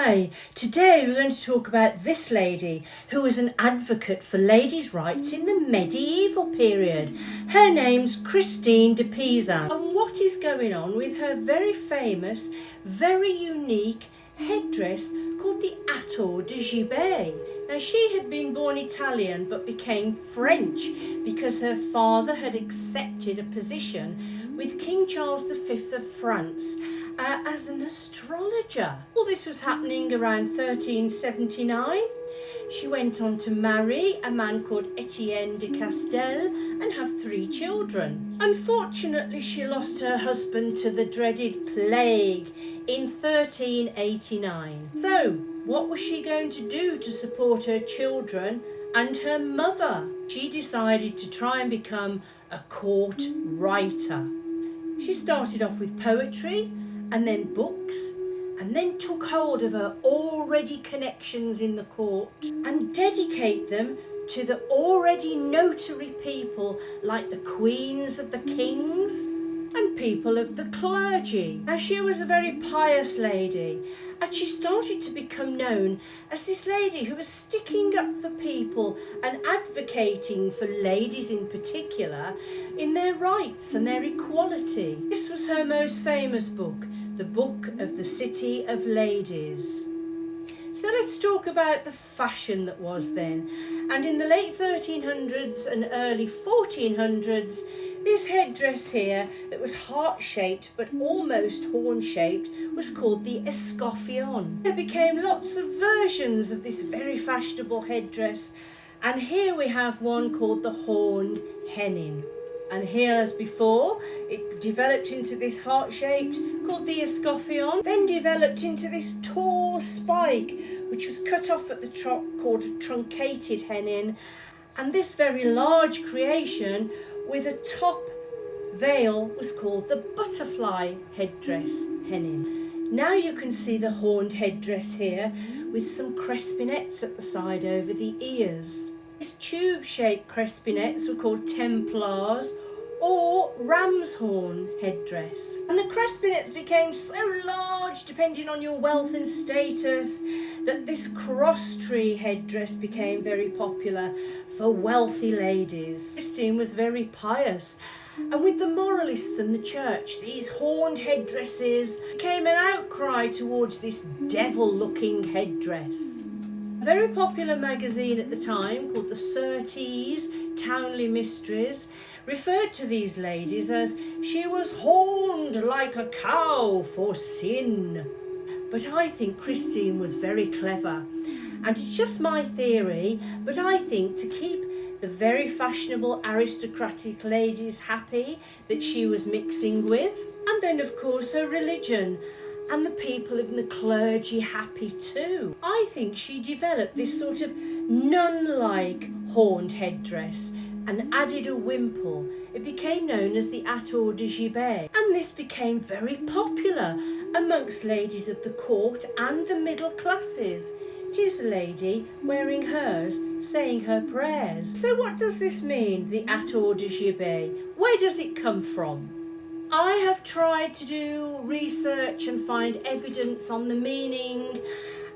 Hi, today we're going to talk about this lady who was an advocate for ladies' rights in the medieval period. Her name's Christine de Pizan. And what is going on with her very famous, very unique headdress called the Attor De Gibet? Now, she had been born Italian but became French because her father had accepted a position with King Charles V of France as an astrologer. All this was happening around 1379. She went on to marry a man called Attor De Gibet and have 3 children. Unfortunately, she lost her husband to the dreaded plague in 1389. So, what was she going to do to support her children and her mother? She decided to try and become a court writer. She started off with poetry and then books, and then took hold of her already connections in the court and dedicate them to the already notary people like the queens of the kings and people of the clergy. Now, she was a very pious lady, and she started to become known as this lady who was sticking up for people and advocating for ladies in particular in their rights and their equality. This was her most famous book, the Book of the City of Ladies. So let's talk about the fashion that was then. And in the late 1300s and early 1400s, this headdress here that was heart-shaped but almost horn-shaped was called the escoffion. There became lots of versions of this very fashionable headdress, and here we have one called the horned hennin. And here, as before, it developed into this heart-shaped called the escoffion, then developed into this tall spike which was cut off at the top called a truncated hennin, and this very large creation with a top veil was called the butterfly headdress hennin. Now you can see the horned headdress here with some crespinets at the side over the ears. These tube-shaped crespinets were called templars or ram's horn headdress. And the crespinets became so large, depending on your wealth and status, that this cross-tree headdress became very popular for wealthy ladies. Christine was very pious, and with the moralists and the church, these horned headdresses became an outcry towards this devil-looking headdress. A very popular magazine at the time called the Surtees Townley Mysteries referred to these ladies as she was horned like a cow for sin. But I think Christine was very clever, and it's just my theory, but I think to keep the very fashionable aristocratic ladies happy that she was mixing with, and then of course her religion and the people in the clergy happy too. I think she developed this sort of nun-like horned headdress and added a wimple. It became known as the Attor De Gibet, and this became very popular amongst ladies of the court and the middle classes. Here's a lady wearing hers, saying her prayers. So what does this mean, the Attor De Gibet? Where does it come from? I have tried to do research and find evidence on the meaning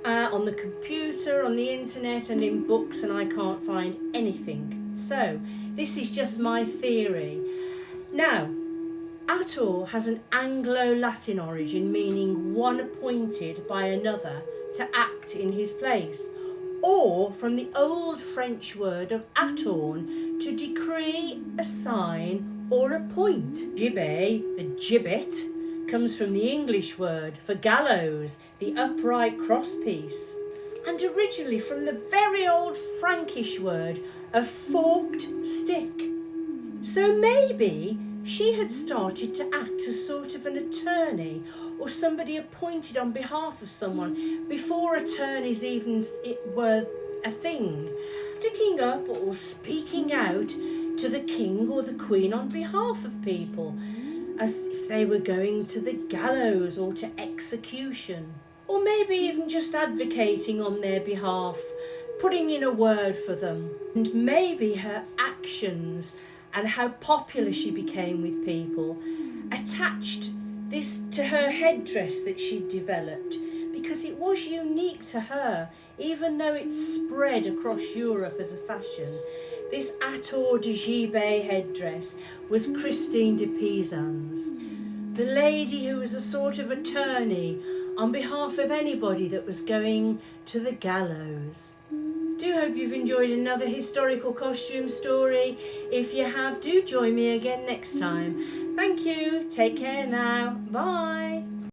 on the computer, on the internet and in books, and I can't find anything. So this is just my theory. Now, Attor has an Anglo-Latin origin, meaning one appointed by another to act in his place, or from the old French word of attorn, to decree, assign or appoint. Gibet, the gibbet, comes from the English word for gallows, the upright crosspiece, and originally from the very old Frankish word of forked stick. So maybe she had started to act as sort of an attorney or somebody appointed on behalf of someone before attorneys even were a thing, sticking up or speaking out to the king or the queen on behalf of people, as if they were going to the gallows or to execution, or maybe even just advocating on their behalf, putting in a word for them. And maybe her actions and how popular she became with people attached this to her headdress that she developed, because it was unique to her, even though it spread across Europe as a fashion. This Attor De Gibet headdress was Christine de Pizan's, the lady who was a sort of attorney on behalf of anybody that was going to the gallows. Do hope you've enjoyed another historical costume story. If you have, do join me again next time. Thank you. Take care now. Bye.